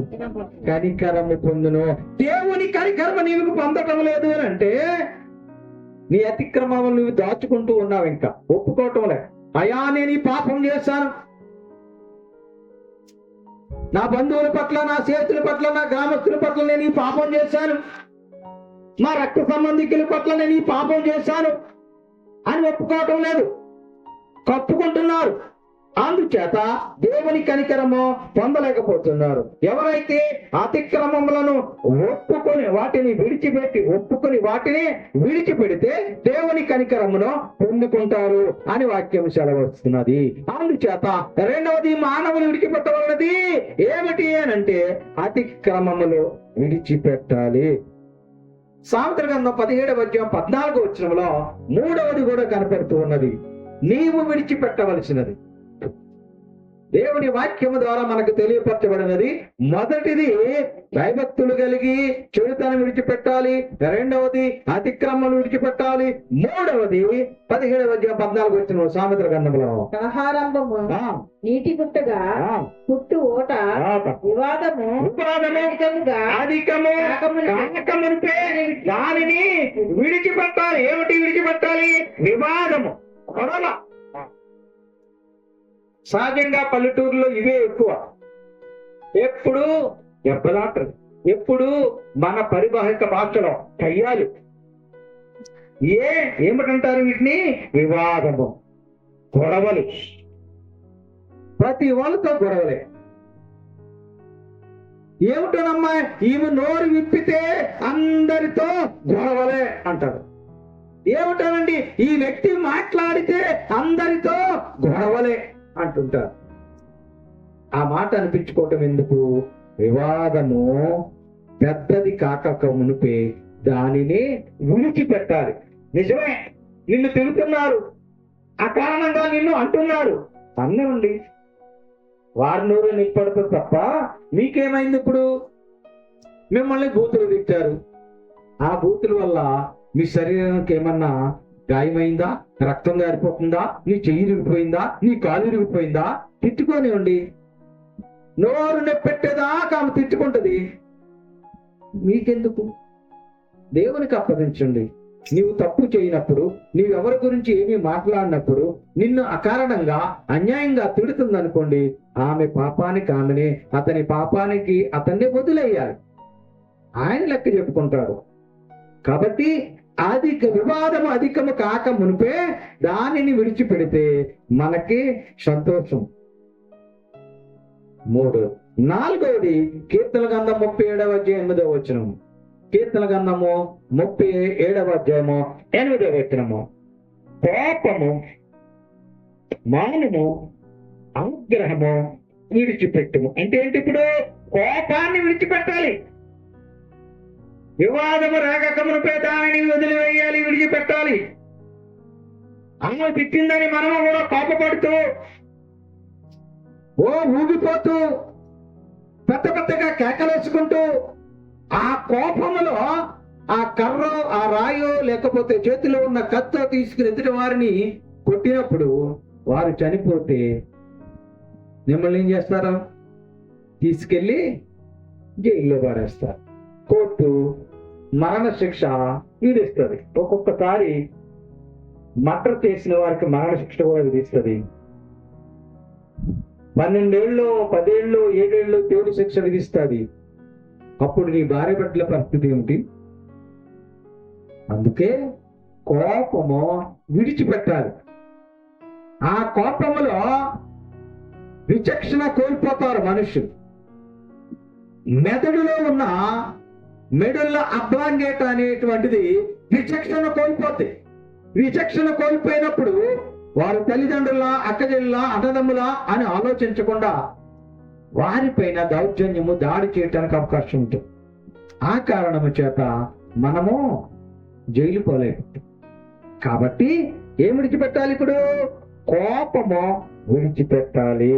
S1: కనికరము పొందును. దేవుని కనికరము నీవు పొందటం లేదు అని అంటే నీ అతిక్రమములు నువ్వు దాచుకుంటూ ఉన్నావు, ఇంకా ఒప్పుకోవటం లే. అయా నేను ఈ పాపం చేశాను, నా బంధువుల పట్ల, నా స్నేహితుల పట్ల, నా గ్రామస్తుల పట్ల నేను ఈ పాపం చేశాను, మా రక్త సంబంధికుల పట్ల నేను ఈ పాపం చేశాను అని ఒప్పుకోవటం లేదు, కప్పుకుంటున్నారు. అందుచేత దేవుని కనికరము పొందలేకపోతున్నారు. ఎవరైతే అతిక్రమములను వాటిని విడిచిపెడితే దేవుని కనికరమును పొందుకుంటారు అని వాక్యం సెలవుస్తున్నది. అందుచేత రెండవది మానవులు విడిచిపెట్టవలనది ఏమిటి అనంటే అతిక్రమములు విడిచిపెట్టాలి. సామెతల గ్రంథం 17వ అధ్యాయం 14వ వచనంలో మూడవది కూడా కనపడుతూ ఉన్నది, నీవు విడిచిపెట్టవలసినది. దేవుని వాక్యము ద్వారా మనకు తెలియపరచబడినది. మొదటిది భయభక్తులు కలిగి చెడుతనం విడిచిపెట్టాలి, రెండవది అతిక్రమం విడిచిపెట్టాలి, మూడవది 17వ అధ్యాయం 14వ వచనం సామెతల గ్రంథంలో
S2: ఆహారంభము నీటి గుట్టగా పుట్టు ఓట వివాదము
S1: అధికము దానిని విడిచిపెట్టాలి. ఏమిటి విడిచిపెట్టాలి? వివాదము, గొడవ. సహజంగా పల్లెటూరులో ఇవే ఎక్కువ. ఎప్పుడు దెబ్బలాటలు, ఎప్పుడు మన పరివాహిక భాషలో కయ్యాలు. ఏమిటంటారు వీటిని? వివాదము, గొడవలు. ప్రతి వాళ్ళతో గొడవలే. ఏమిటోనమ్మా ఈమె నోరు విప్పితే అందరితో గొడవలే అంటారు. ఏమిటోనండి ఈ వ్యక్తి మాట్లాడితే అందరితో గొడవలే అంటుంటారు. ఆ మాట అనిపించుకోవటం ఎందుకు? వివాదము పెద్దది కాక మునిపే దానిని విడిచిపెట్టాలి. నిజమే, నిన్ను తిరుగుతున్నారు, అకారణంగా నిన్ను అంటున్నారు, అన్నండి వారి నోరు నిప్పడుతుంది తప్ప మీకేమైంది? ఇప్పుడు మిమ్మల్ని బూతులు తిట్టారు, ఆ బూతుల వల్ల మీ శరీరానికి ఏమన్నా గాయమైందా? రక్తం గారిపోతుందా? నీ చెయ్యి ఇరిగిపోయిందా? నీ కాలు ఇరిగిపోయిందా? తిట్టుకోనివ్వండి. నోరు నెప్పెట్టేదాకా ఆమె తిట్టుకుంటది. మీకెందుకు? దేవునికి అప్పగించండి. నీవు తప్పు చేయనప్పుడు, నీవెవరి గురించి ఏమీ మాట్లాడినప్పుడు నిన్ను అకారణంగా అన్యాయంగా తిడుతుందనుకోండి, ఆమె పాపానికి ఆమెనే, అతని పాపానికి అతన్ని వదిలేయాలి. ఆయన లెక్క చెప్పుకుంటారు. కాబట్టి వివాదము అధికము కాక మునిపే దానిని విడిచిపెడితే మనకి సంతోషం. 3. 4వది కీర్తన గ్రంథం 37వ అధ్యాయం 8వ వచనము. కీర్తన గ్రంథము 37వ అధ్యాయము 8వ వచనము. కోపము, మానము, ఆగ్రహము విడిచిపెట్టుము. అంటే ఏంటి? ఇప్పుడు కోపాన్ని విడిచిపెట్టాలి. వివాదము రాగకమునుపై దానిని వదిలివేయాలి, విడిచిపెట్టాలి. ఆమె తిట్టిందని మనము కూడా కోపపడుతూ ఊగిపోతూ పెద్ద పెద్దగా కేకలేసుకుంటూ ఆ కోపములో ఆ కర్ర, ఆ రాయో లేకపోతే చేతిలో ఉన్న కత్తో తీసుకుని ఎదుటి వారిని కొట్టినప్పుడు వారు చనిపోతే మిమ్మల్ని ఏం చేస్తారు? తీసుకెళ్ళి జైల్లో పడేస్తారు. కోర్టు మరణ శిక్ష విధిస్తుంది. ఒక్కొక్కసారి మర్డర్ చేసిన వారికి మరణ శిక్ష కూడా విధిస్తుంది. 12 ఏళ్ళు 10 ఏళ్ళు 7 ఏళ్ళు జైలు శిక్ష విధిస్తుంది. అప్పుడు నీ భార్య బిడ్డల పరిస్థితి ఏమిటి? అందుకే కోపము విడిచిపెట్టాలి. ఆ కోపములో విచక్షణ కోల్పోతారు మనుషులు. మెదడులో ఉన్న మెడుల్ల అబ్లాంగేట్ అనేటువంటిది విచక్షణ కోల్పోతే, విచక్షణ కోల్పోయినప్పుడు వారు తల్లిదండ్రుల, అక్కజల్లా, అన్నదమ్ముల అని ఆలోచించకుండా వారిపైన దౌర్జన్యము దాడి చేయటానికి అవకాశం ఉంటుంది. ఆ కారణము చేత మనము జైలు పోలేకపోతాం. కాబట్టి ఏం విడిచిపెట్టాలి? ఇప్పుడు కోపము విడిచిపెట్టాలి.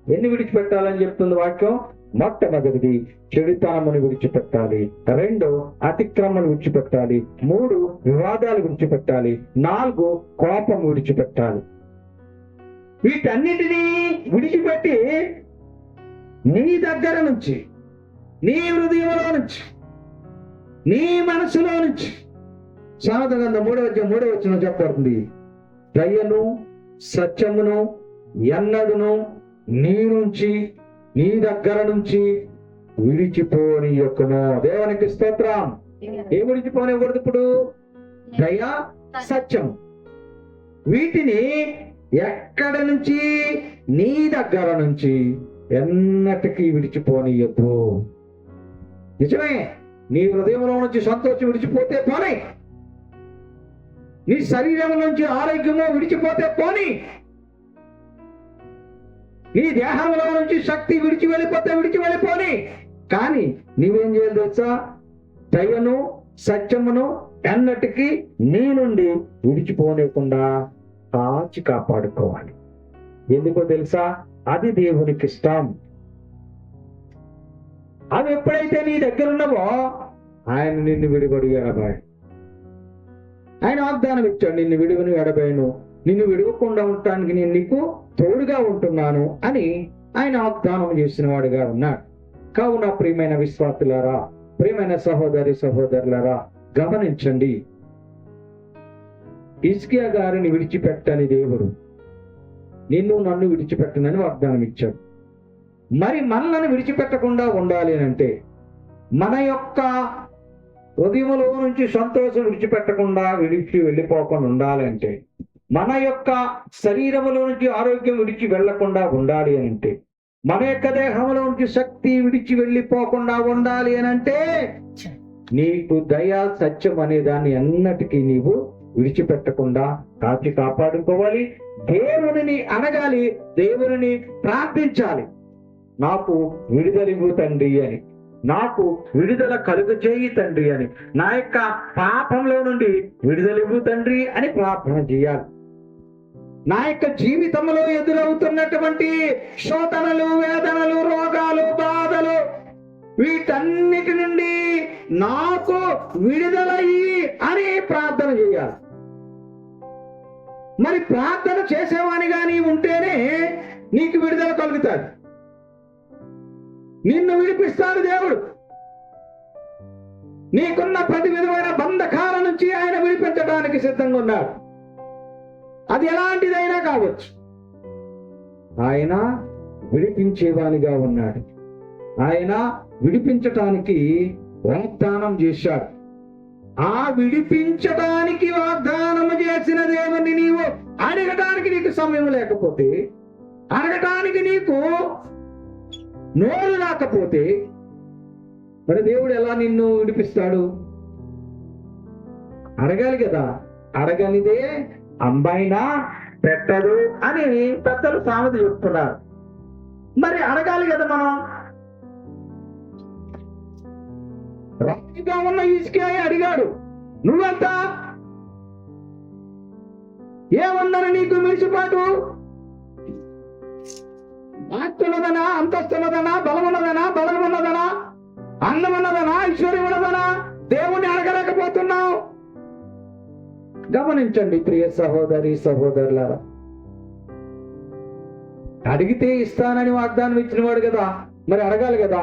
S1: ఎన్ని విడిచిపెట్టాలని చెప్తుంది వాక్యం? మొట్టమొదటిది చెడుతనమును విడిచిపెట్టాలి. 2 అతిక్రమను విడిచిపెట్టాలి. 3 వివాదాలు విడిచిపెట్టాలి. 4 కోపం విడిచిపెట్టాలి. వీటన్నిటినీ విడిచిపెట్టి నీ దగ్గర నుంచి, నీ హృదయంలో నుంచి, నీ మనసులో నుంచి, సామెత గ్రంథం 3వ వచనం చెప్పబడుతుంది, దయను సత్యమును ఎన్నడును నీ నుంచి, నీ దగ్గర నుంచి విడిచిపోని యొక్కను. దేవునికి స్తోత్రం. ఏ విడిచిపోనివ్వకూడదు? ఇప్పుడు దయ, సత్యం, వీటిని ఎక్కడ నుంచి? నీ దగ్గర నుంచి ఎన్నటికీ విడిచిపోనియొద్దు. నిజమే, నీ హృదయంలో నుంచి సంతోషం విడిచిపోతే పోనీ, నీ శరీరం నుంచి ఆరోగ్యము విడిచిపోతే పోనీ, నీ దేహంలో నుంచి శక్తి విడిచి వెళ్ళిపోని. కానీ నీవేం చేయాలి తెలుసా? దయను సత్యమును ఎన్నటికీ నీ నుండి విడిచిపోలేకుండా కాచి కాపాడుకోవాలి. ఎందుకో తెలుసా? అది దేవునికి ఇష్టం. అవి ఎప్పుడైతే నీ దగ్గర ఉన్నావో ఆయన నిన్ను విడిగొడు ఎడబాయి. ఆయన వాగ్దానం ఇచ్చాడు, నిన్ను విడువను ఎడబాయను, నిన్ను విడవకుండా ఉండటానికి నేను నీకు తోడుగా ఉంటున్నాను అని ఆయన వాగ్దానం చేసిన వాడుగా ఉన్నాడు. కావున ప్రియమైన విశ్వాసులారా, ప్రియమైన సహోదరి సహోదరులారా, గమనించండి. హిజ్కియా గారిని విడిచిపెట్టని దేవుడు నిన్ను నన్ను విడిచిపెట్టనని వాగ్దానం ఇచ్చాడు. మరి మనల్ని విడిచిపెట్టకుండా ఉండాలి అంటే, మన యొక్క హృదయంలో నుంచి సంతోషం విడిచిపెట్టకుండా వెళ్ళిపోకుండా ఉండాలంటే, మన యొక్క శరీరములో నుంచి ఆరోగ్యం విడిచి వెళ్లకుండా ఉండాలి అంటే, మన యొక్క దేహంలో నుంచి శక్తి విడిచి వెళ్ళిపోకుండా ఉండాలి అంటే, నీకు దయ సత్యం అనే దాన్ని ఎన్నటికీ నీవు విడిచిపెట్టకుండా కాచి కాపాడుకోవాలి. దేవుని అడగాలి, దేవుని ప్రార్థించాలి. నాకు విడుదలివ్వు తండ్రి అని, నాకు విడుదల కలుగ చేయి తండ్రి అని, నా యొక్క పాపంలో నుండి విడుదలివ్వు తండ్రి అని ప్రార్థన చేయాలి. నా యొక్క జీవితంలో ఎదురవుతున్నటువంటి శోధనలు, వేదనలు, రోగాలు, బాధలు, వీటన్నిటి నుండి నాకు విడుదలయ్యి అని ప్రార్థన చేయాలి. మరి ప్రార్థన చేసేవానిగా నీ ఉంటేనే నీకు విడుదల కలుగుతాడు. నిన్ను విడిపిస్తాడు దేవుడు. నీకున్న ప్రతి విధమైన బంధకాల నుంచి ఆయన విడిపించడానికి సిద్ధంగా ఉన్నాడు. అది ఎలాంటిదైనా కావచ్చు. ఆయన విడిపించేవానిగా ఉన్నాడు. ఆయన విడిపించటానికి వాగ్దానం చేశాడు. ఆ విడిపించడానికి వాగ్దానం చేసిన దేవుని నీవు అడగటానికి నీకు సమయం లేకపోతే, అడగటానికి నీకు నోరు రాకపోతే, మరి దేవుడు ఎలా నిన్ను విడిపిస్తాడు? అడగాలి కదా. అడగనిదే అంబైనా పెట్టదు అని పెద్దలు సామెత చెప్తున్నారు. మరి అడగాలి కదా మనం.
S3: రాజుగా ఉన్న హిజ్కియా అడిగాడు, నువ్వెంత? ఏముందని నీకు మిడిసిపాటు? ఆస్తున్నదనా, అంతస్తున్నదనా, బలమున్నదనా, బలమున్నదనా, అందమున్నదనా, ఐశ్వర్యం ఉన్నదనా? దేవుణ్ణి అడగలేకపోతున్నావు. గమనించండి ప్రియ సహోదరి సహోదరులారా, అడిగితే ఇస్తానని వాగ్దానం ఇచ్చినవాడు కదా, మరి అడగాలి కదా.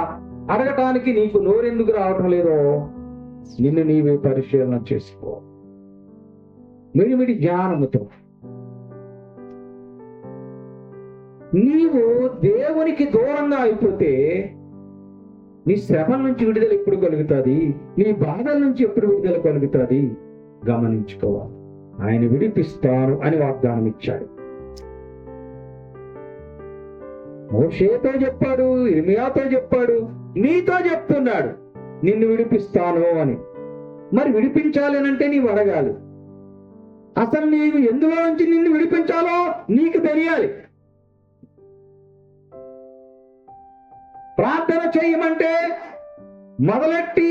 S3: అడగటానికి నీకు నోరెందుకు రావటం లేదో నిన్ను నీవే పరిశీలన చేసుకో. మిడిమిడి జ్ఞానముతో నీవు దేవునికి దూరంగా అయిపోతే నీ శ్రమల నుంచి విడుదల ఎప్పుడు కలుగుతుంది? నీ బాధల నుంచి ఎప్పుడు విడుదల కలుగుతుంది? గమనించుకోవాలి. ఆయన విడిపిస్తాను అని వాగ్దానం ఇచ్చాడు. మోషేతో చెప్పాడు, ఇర్మియాతో చెప్పాడు, నీతో చెప్తున్నాడు నిన్ను విడిపిస్తాను అని. మరి విడిపించాలి అంటే నీవు అడగాలి. అసలు నీవు ఎందులో నుంచి నిన్ను విడిపించాలో నీకు తెలియాలి. ప్రార్థన చేయమంటే మొదలెట్టి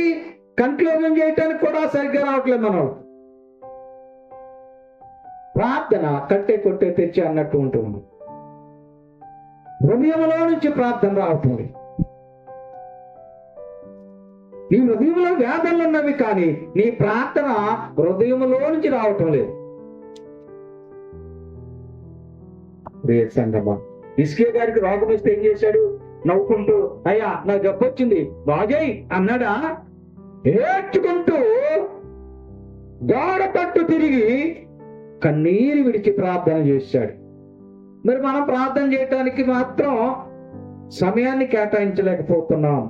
S3: కంక్లూజన్ చేయటానికి కూడా సరిగ్గా రావట్లేదు మనం. ప్రార్థన కట్టే కొట్టే తెచ్చి అన్నట్టు ఉంటుంది. హృదయంలో నుంచి ప్రార్థన రావటం లేదు. నీ హృదయంలో వేదనలు ఉన్నవి కానీ నీ ప్రార్థన హృదయంలో నుంచి రావటం లేదు. సంగమా, హిజ్కియా గారికి రోగం వస్తే ఏం చేశాడు? నవ్వుకుంటూ, అయ్యా నాకు జబ్బు వచ్చింది బాగై అన్నాడా? ఏడ్చుకుంటూ గోడ తట్టు తిరిగి కన్నీరు విడిచి ప్రార్థన చేశాడు. మరి మనం ప్రార్థన చేయటానికి మాత్రం సమయాన్ని కేటాయించలేకపోతున్నాం.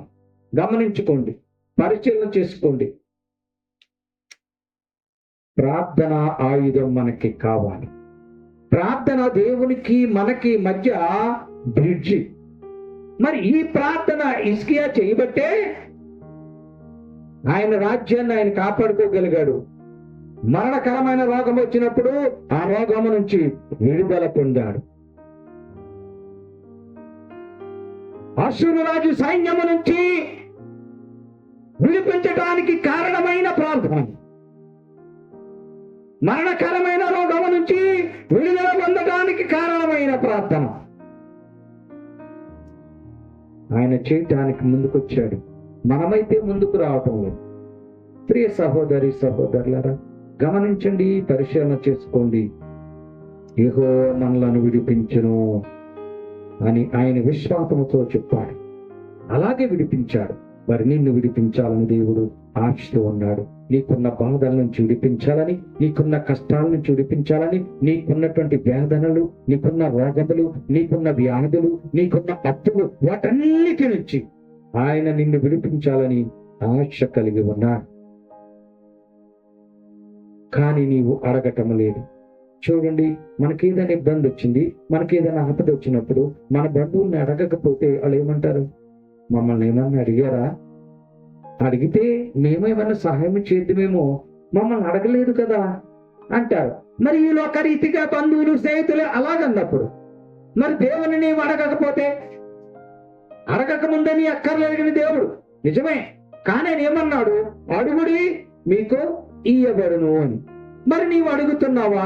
S3: గమనించుకోండి, పరిశీలన చేసుకోండి. ప్రార్థన ఆయుధం మనకి కావాలి. ప్రార్థన దేవునికి మనకి మధ్య బ్రిడ్జి. మరి ఈ ప్రార్థన హిజ్కియా చేయబట్టే ఆయన రాజ్యాన్ని ఆయన కాపాడుకోగలిగాడు. మరణకరమైన రోగం వచ్చినప్పుడు ఆ రోగము నుంచి విడుదల పొందాడు. అశ్షూరు రాజు సైన్యము నుంచి విడిపించడానికి కారణమైన ప్రార్థన, మరణకరమైన రోగము నుంచి విడుదల పొందడానికి కారణమైన ప్రార్థన ఆయన చేయటానికి ముందుకొచ్చాడు. మనమైతే ముందుకు రావటం లేదు. ప్రియ సహోదరి సహోదరులారా, గమనించండి, పరిశీలన చేసుకోండి. యెహోవా మనలను విడిపించును అని ఆయన విశ్వాసముతో చెప్పాడు. అలాగే విడిపించాడు. మరి నిన్ను విడిపించాలని దేవుడు ఆశతో ఉన్నాడు. నీకున్న బాధల నుంచి విడిపించాలని, నీకున్న కష్టాల నుంచి విడిపించాలని, నీకున్నటువంటి వేదనలు, నీకున్న రోగములు, నీకున్న వ్యాధులు, నీకున్న అప్పులు, వాటన్నిటి నుంచి ఆయన నిన్ను విడిపించాలని ఆశ కలిగి ఉన్నాడు. కానీ నీవు అడగటం లేదు. చూడండి, మనకేదైనా ఇబ్బంది వచ్చింది, మనకేదైనా ఆపద వచ్చినప్పుడు మన బంధువుల్ని అడగకపోతే వాళ్ళు ఏమంటారు? మమ్మల్ని ఏమన్నా అడిగారా? అడిగితే మేమేమన్నా సహాయం చేద్దామేమో, మమ్మల్ని అడగలేదు కదా అంటారు. మరి ఈ లోక రీతిగా బంధువులు స్నేహితులు అలాగన్నప్పుడు మరి దేవుని నీవు అడగకపోతే, అడగక ముందని అక్కర్లేని దేవుడు నిజమే, కానీ ఆయన ఏమన్నాడు? అడుగుడి మీకు ఇయ్యబడును అని. మరి నీవు అడుగుతున్నావా?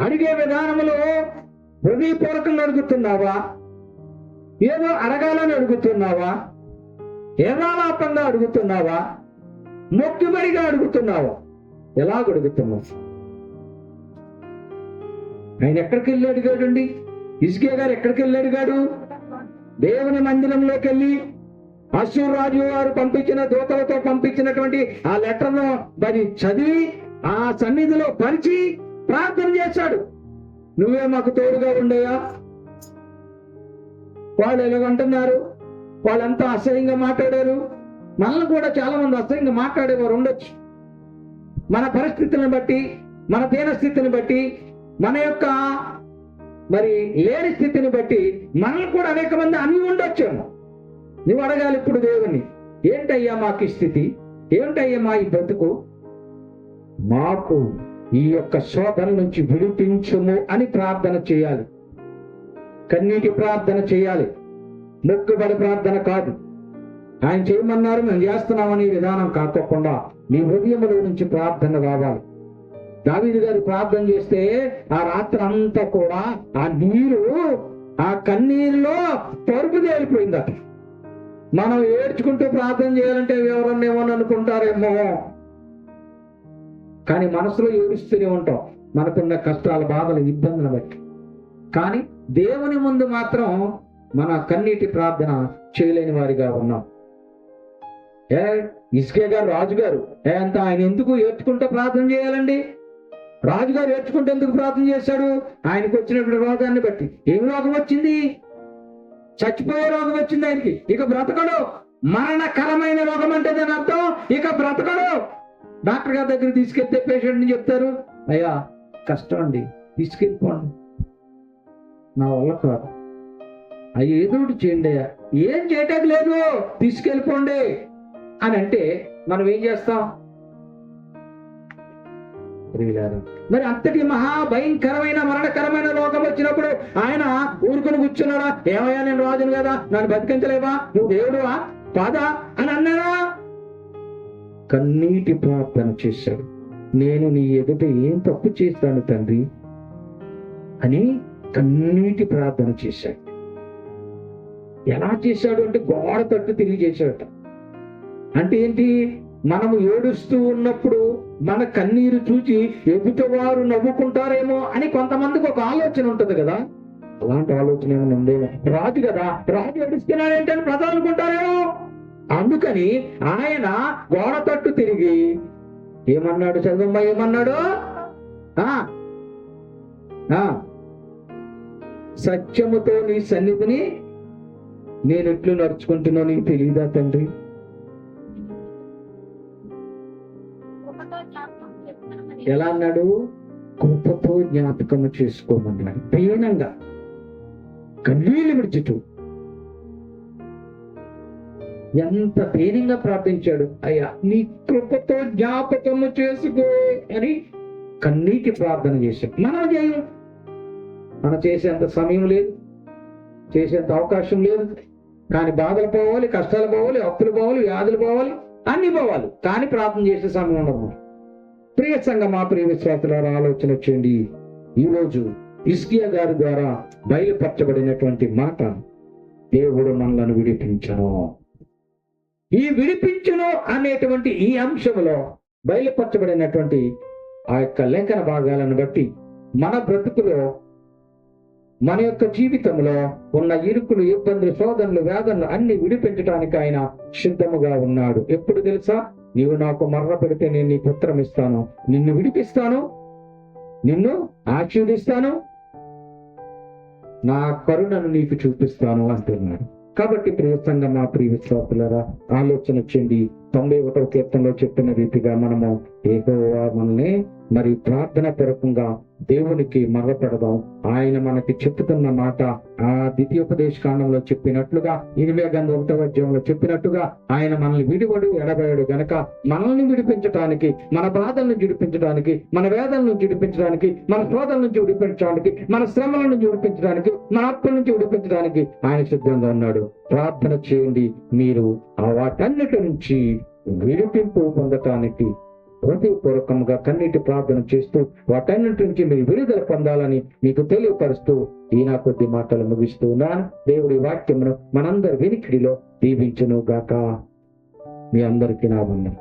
S3: అడిగే విధానంలో హృదయపూర్వకంగా అడుగుతున్నావా? ఏదో అడగాలని అడుగుతున్నావా? ఏదాలాపంగా అడుగుతున్నావా? మొక్కుబడిగా అడుగుతున్నావా? ఎలాగ అడుగుతున్నావు? ఆయన ఎక్కడికి వెళ్ళి అడిగాడండి? హిజ్కియా గారు ఎక్కడికి వెళ్ళి అడిగాడు? దేవుని మందిరంలోకి వెళ్ళి అశ్షూరు రాజు వారు పంపించిన దూతలతో పంపించినటువంటి ఆ లెటర్ను మరి చదివి ఆ సన్నిధిలో పరిచి ప్రార్థన చేశాడు. నువ్వే మాకు తోడుగా ఉండయా? వాళ్ళు ఎలాగంటున్నారు, వాళ్ళంతా అసహ్యంగా మాట్లాడారు. మనల్ని కూడా చాలా మంది అసహ్యంగా మాట్లాడేవారు ఉండొచ్చు. మన పరిస్థితులను బట్టి, మన దీన స్థితిని బట్టి, మన యొక్క మరి లేని స్థితిని బట్టి మనల్ని కూడా అనేక మంది అన్ని ఉండొచ్చు. నువ్వు అడగాలి ఇప్పుడు దేవుని, ఏంటయ్యా మాకు ఈ స్థితి, ఏంటయ్యా మా ఈ బ్రతుకు, మాకు ఈ యొక్క శోధన నుంచి విడిపించుము అని ప్రార్థన చేయాలి. కన్నీటి ప్రార్థన చేయాలి, మొక్కుబడి ప్రార్థన కాదు. ఆయన చేయమన్నారు మేము చేస్తున్నామని విధానం కాకోకుండా నీ హృదయంలో నుంచి ప్రార్థన రావాలి. దావీదు గారు ప్రార్థన చేస్తే ఆ రాత్రి అంతా కూడా ఆ నీరు ఆ కన్నీరులో పరుపు తేలిపోయిందట. మనం ఏడ్చుకుంటూ ప్రార్థన చేయాలంటే ఎవరన్నా ఏమని అనుకుంటారేమో, కానీ మనసులో ఏడుస్తూనే ఉంటాం మనకున్న కష్టాల, బాధలు, ఇబ్బందులు బట్టి. కానీ దేవుని ముందు మాత్రం మన కన్నీటి ప్రార్థన చేయలేని వారిగా ఉన్నాం. హిజ్కియా గారు రాజుగారు అంత ఆయన ఎందుకు ఏడ్చుకుంటూ ప్రార్థన చేయాలండి? రాజుగారు ఏడ్చుకుంటూ ఎందుకు ప్రార్థన చేశాడు? ఆయనకు వచ్చినప్పుడు రోగాన్ని బట్టి. ఏం రోగం వచ్చింది? చచ్చిపోయే రోగం వచ్చింది ఆయనకి. ఇక బ్రతకడు. మరణకరమైన రోగం అంటే దాని అర్థం ఇక బ్రతకడు. డాక్టర్ గారి దగ్గర తీసుకెళ్తే పేషెంట్ని చెప్తారు, అయ్యా కష్టం అండి, తీసుకెళ్ళిపోండి, నా వల్ల కాదు, అయ్యా ఏదో ఒకటి చేయండి, అయ్యా ఏం చేయటానికి లేదు, తీసుకెళ్ళిపోండి అని అంటే మనం ఏం చేస్తాం? మరి అంతటి భయంకరమైన మరణకరమైన రోగం వచ్చినప్పుడు ఆయన ఊరుకుని కూర్చున్నాడా? ఏమయ్యా నేను రాజును కదా, నన్ను బతికించలేవా, నువ్వు దేవుడువా కాదా అని అన్నాడా? కన్నీటి ప్రార్థన చేశాడు. నేను నీ ఎదుట ఏం తప్పు చేస్తాను తండ్రి అని కన్నీటి ప్రార్థన చేశాడు. ఎలా చేశాడు అంటే గోడ తట్టు తిరిగి చేశాడట. అంటే ఏంటి? మనము ఏడుస్తూ ఉన్నప్పుడు మన కన్నీరు చూచి ఎదుటివారు నవ్వుకుంటారేమో అని కొంతమందికి ఒక ఆలోచన ఉంటది కదా. అలాంటి ఆలోచన ఏమైనా ఉందేమో. రాజు కదా, రాజు ఏడుస్తున్నాడేంటని ప్రజలు అనుకుంటారేమో. అందుకని ఆయన గోడ తట్టు తిరిగి ఏమన్నాడు? చదువమ్మ ఏమన్నాడు? సత్యముతో నీ సన్నిధిని నేను ఎట్లు నడుచుకుంటున్నావు నీకు తెలియదా తండ్రి? ఎలా అన్నాడు? కృపతో జ్ఞాపకము చేసుకోమన్నాడు. దీనంగా కన్నీళ్ళు విడిచిట్టు ఎంత దీనంగా ప్రార్థించాడు. అయ్యా నీ కృపతో జ్ఞాపకము చేసుకో అని కన్నీటి ప్రార్థన చేశాడు. మనం చేయం, మనం చేసేంత సమయం లేదు, చేసేంత అవకాశం లేదు. కానీ బాధలు పోవాలి, కష్టాలు పోవాలి, అప్పులు పోవాలి, వ్యాధులు పోవాలి, అన్ని పోవాలి, కానీ ప్రార్థన చేసే సమయం ఉండదు. ప్రియ సంఘమా, ప్రియ విశ్వాసులారా, ఆలోచన చేయండి. ఈరోజు హిజ్కియా గారి ద్వారా బయలుపరచబడినటువంటి మాట, దేవుడు మనలను విడిపించను. ఈ విడిపించును అనేటువంటి ఈ అంశంలో బయలుపరచబడినటువంటి ఆ యొక్క లేఖన భాగాలను బట్టి మన బ్రతుకులో, మన యొక్క జీవితంలో ఉన్న ఇరుకులు, ఇబ్బందులు, శోధనలు, వేదనలు అన్ని విడిపించడానికి ఆయన సిద్ధముగా ఉన్నాడు. ఎప్పుడు తెలుసా? నీవు నాకు మర్ర పెడితే నేను నీ పుత్రం ఇస్తాను, నిన్ను విడిపిస్తాను, నిన్ను ఆశీర్వదిస్తాను, నా కరుణను నీకు చూపిస్తాను అంటున్నాడు. కాబట్టి ప్రియ సంఘమా, ప్రియ విశ్వాసులారా, ఆలోచన చేయండి. 91వ కీర్తనలో చెప్పిన రీతిగా మనము యెహోవా మనల్ని మరి ప్రార్థన పూర్వకంగా దేవునికి మర్రపెడదాం. ఆయన మనకి చెప్తున్న మాట ఆ ద్వితీయోపదేశ కాండంలో చెప్పినట్లుగా, 8వ అధ్యాయంలో చెప్పినట్టుగా ఆయన మనల్ని విడివడు ఎడబయడు గనక మనల్ని విడిపించడానికి, మన బాధలను విడిపించడానికి, మన వేదన నుంచి విడిపించడానికి, మన శోధల నుంచి విడిపించడానికి, మన శ్రమల నుంచి విడిపించడానికి, మన అప్పుల నుంచి విడిపించడానికి ఆయన సిద్ధంగా ఉన్నాడు. ప్రార్థన చేయండి. మీరు ఆ వాటన్నిటి నుంచి విడిపింపు పొందటానికి హృదయపూర్వకంగా కన్నీటి ప్రార్థన చేస్తూ వాటన్నిటి నుంచి మీరు విడుదల పొందాలని మీకు తెలియపరుస్తూ ఈ నా కొద్ది మాటలు ముగిస్తూ ఉన్నాను. దేవుడి వాక్యమును మనందరి వినికిడిలో దీవించును గాక. మీ అందరికీ నా వందనం.